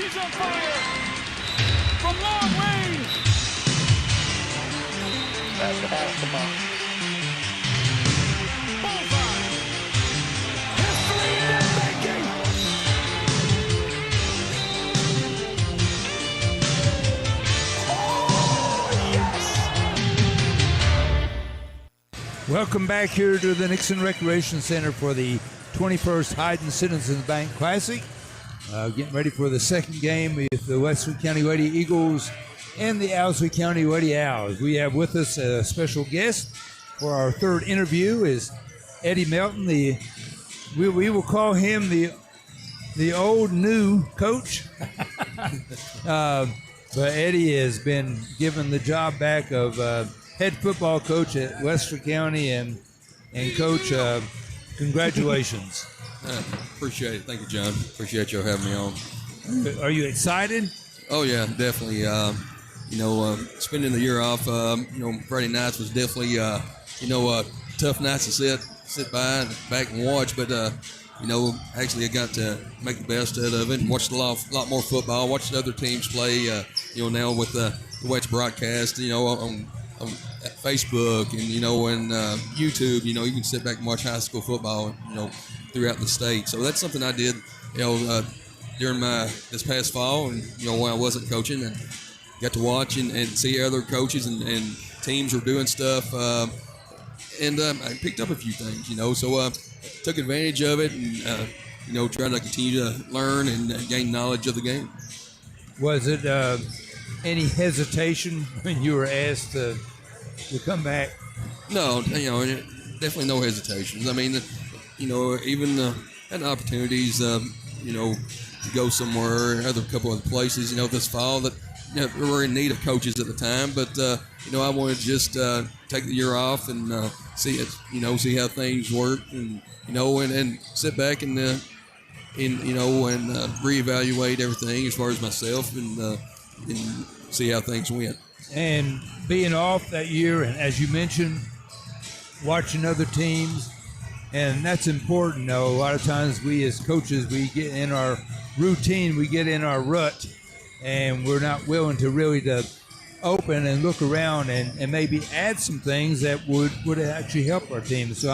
He's on fire from long range. That's the basketball. Bullseye. History in the making. Oh, yes. Welcome back here to the Nixon Recreation Center for the 21st Hayden Citizens Bank Classic. Getting ready for the second game with the Westwood County Lady Eagles and the OWSLEY County Lady Owls. We have with us a special guest for our third interview is Eddie Melton. We will call him the old new coach. But Eddie has been given the job back of head football coach at Westwood County, and coach, congratulations. Appreciate it. Thank you, John. Appreciate you having me on. Are you excited? Oh, yeah, definitely. Spending the year off, Friday nights was definitely, tough nights to sit by and back and watch. But, actually I got to make the best out of it and watched a lot more football, watched other teams play, now with the West broadcast, on Facebook and, and YouTube, you can sit back and watch high school football, throughout the state. So that's something I did, during this past fall, and when I wasn't coaching, and got to watch and see other coaches and teams were doing stuff, and I picked up a few things, so took advantage of it, and trying to continue to learn and gain knowledge of the game. Was it any hesitation when you were asked to come back? No, definitely no hesitations. I mean, even had opportunities, to go somewhere, a couple of places, this fall that we were in need of coaches at the time. But, I wanted to just take the year off and see how things work and, and sit back and reevaluate everything as far as myself and see how things went. And being off that year, and as you mentioned, watching other teams, and that's important. A lot of times we as coaches, we get in our routine, we get in our rut, and we're not willing to really to open and look around and maybe add some things that would actually help our team. So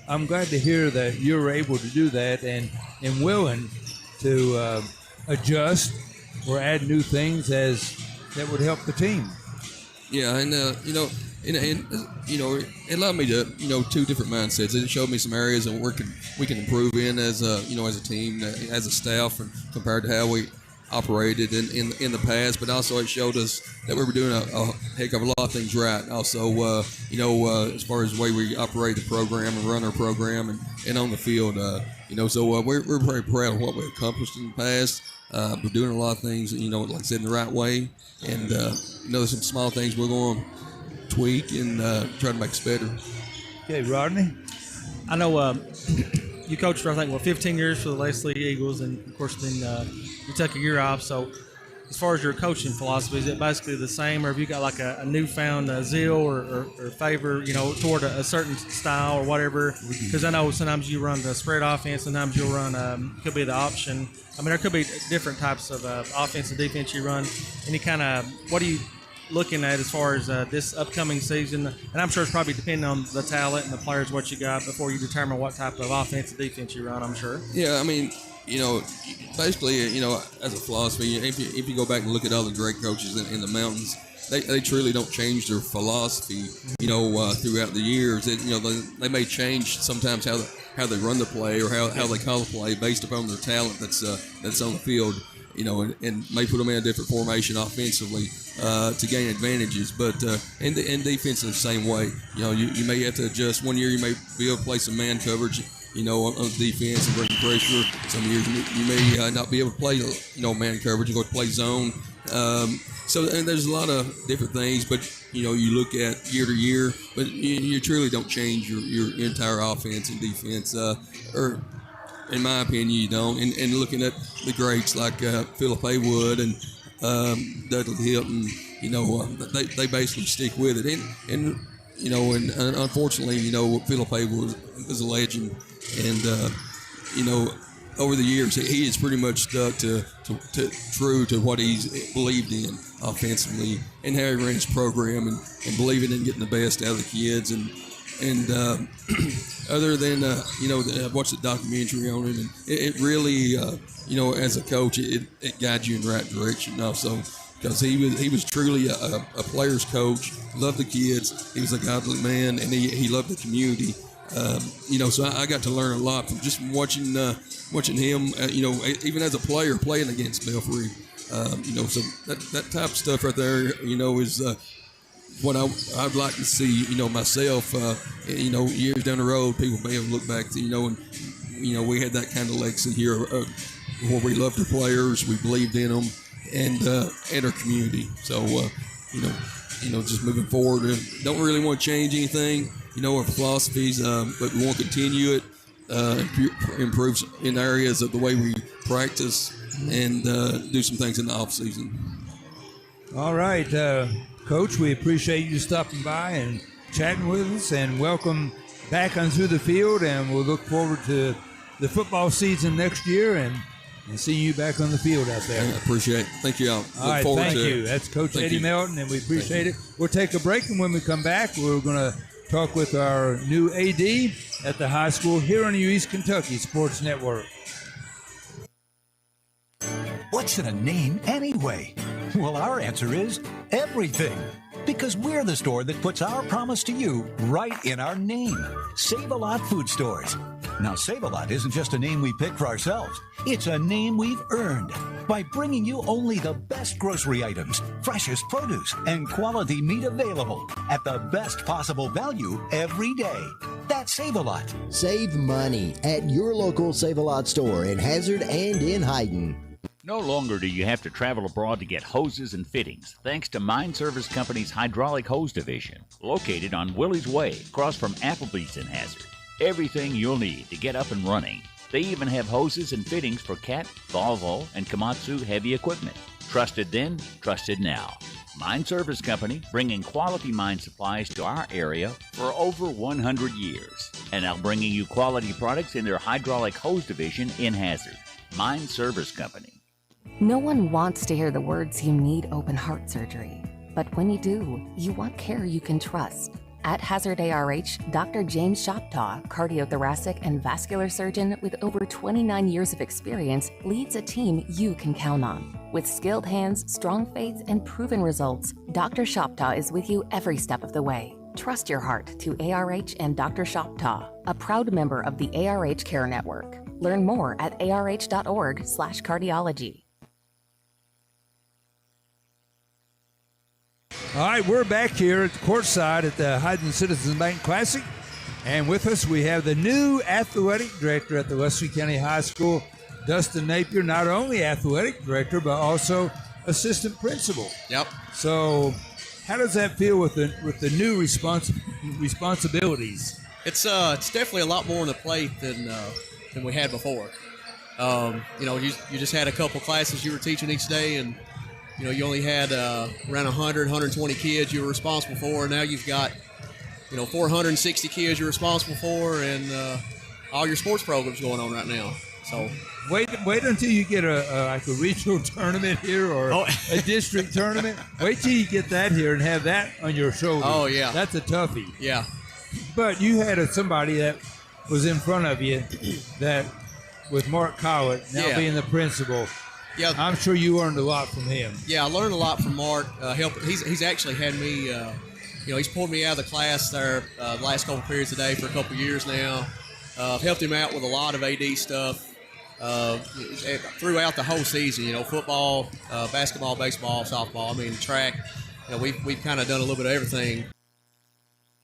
I'm glad to hear that you were able to do that and willing to adjust or add new things that would help the team. Yeah, and it allowed me to two different mindsets. It showed me some areas that we can improve in as a team, as a staff, and compared to how we operated in the past. But also it showed us that we were doing a heck of a lot of things right. Also, as far as the way we operate the program and run our program and on the field, so we're very proud of what we accomplished in the past. We're doing a lot of things, like I said, in the right way, and there's some small things we're going to tweak and try to make us better. Okay, Rodney? I know you coached for, 15 years for the OWSLEY Eagles, and, of course, then you took a year off. So as far as your coaching philosophy, is it basically the same, or have you got, a newfound zeal or favor, toward a certain style or whatever? Because I know sometimes you run the spread offense, sometimes you'll run, could be the option. There could be different types of offense and defense you run. Any kind of – what are you looking at as far as this upcoming season? And I'm sure it's probably depending on the talent and the players, what you got, before you determine what type of offense and defense you run, I'm sure. Yeah, basically, as a philosophy, if you go back and look at all the great coaches in the mountains, they truly don't change their philosophy, throughout the years. They may change sometimes how they run the play or how they call the play based upon their talent that's on the field, and may put them in a different formation offensively to gain advantages. But in defense, the same way. You may have to adjust. One year you may be able to play some man coverage, on defense and bring pressure. Some years you may not be able to play, man coverage. You go to play zone. So and there's a lot of different things, but you look at year to year, but you truly don't change your entire offense and defense, or in my opinion, you don't. And looking at the greats like Philip Haywood and Dudley Hilton, they basically stick with it. And unfortunately, Philip Haywood was a legend, and over the years, he has pretty much stuck to true to what he's believed in offensively and how he ran his program and believing in getting the best out of the kids. And other than, I've watched the documentary on him, and it really, as a coach, it guides you in the right direction also, because he was truly a player's coach, loved the kids. He was a godly man, and he loved the community. So I got to learn a lot from just watching him, even as a player playing against Belfry. So that type of stuff right there, is what I'd like to see, myself, years down the road, people may have looked back to, and, we had that kind of legacy here where we loved our players, we believed in them, and our community. So, just moving forward, don't really want to change anything, our philosophies, but we want to continue it, improve in areas of the way we practice, and do some things in the off season. All right, Coach, we appreciate you stopping by and chatting with us, and welcome back onto the field, and we'll look forward to the football season next year and seeing you back on the field out there. I appreciate it. Thank you all. All right, thank you. That's Coach Eddie Melton, and we appreciate it. We'll take a break, and when we come back, we're going to talk with our new AD at the high school here on the East Kentucky Sports Network. What's in a name anyway? Well, our answer is everything. Because we're the store that puts our promise to you right in our name. Save-A-Lot Food Stores. Now, Save-A-Lot isn't just a name we pick for ourselves. It's a name we've earned by bringing you only the best grocery items, freshest produce, and quality meat available at the best possible value every day. That's Save-A-Lot. Save money at your local Save-A-Lot store in Hazard and in Hayden. No longer do you have to travel abroad to get hoses and fittings, thanks to Mine Service Company's Hydraulic Hose Division, located on Willie's Way, across from Applebee's in Hazard. Everything you'll need to get up and running. They even have hoses and fittings for Cat, Volvo, and Komatsu heavy equipment. Trusted then, trusted now. Mine Service Company, bringing quality mine supplies to our area for over 100 years. And now bringing you quality products in their Hydraulic Hose Division in Hazard. Mine Service Company. No one wants to hear the words you need open heart surgery. But when you do, you want care you can trust. At Hazard ARH, Dr. James Shoptaw, cardiothoracic and vascular surgeon with over 29 years of experience, leads a team you can count on. With skilled hands, strong faith, and proven results, Dr. Shoptaw is with you every step of the way. Trust your heart to ARH and Dr. Shoptaw, a proud member of the ARH Care Network. Learn more at arh.org/cardiology. All right, we're back here at the courtside at the Hayden Citizens Bank Classic. And with us, we have the new athletic director at the Wesley County High School, Dustin Napier, not only athletic director, but also assistant principal. Yep. So how does that feel with the new responsibilities? It's definitely a lot more on the plate than we had before. You just had a couple classes you were teaching each day, and you only had around 100, 120 kids you were responsible for. Now you've got 460 kids you're responsible for, and all your sports programs going on right now. So wait until you get a regional tournament here or a district tournament. Wait till you get that here and have that on your shoulder. Oh yeah, that's a toughie. Yeah, but you had somebody that was in front of you that with Mark Collett now being the principal. Yeah, I'm sure you learned a lot from him. Yeah, I learned a lot from Mark. He's actually had me. He's pulled me out of the class there the last couple periods a day for a couple years now. I've helped him out with a lot of AD stuff throughout the whole season. Football, basketball, baseball, softball. I mean, track. We've kind of done a little bit of everything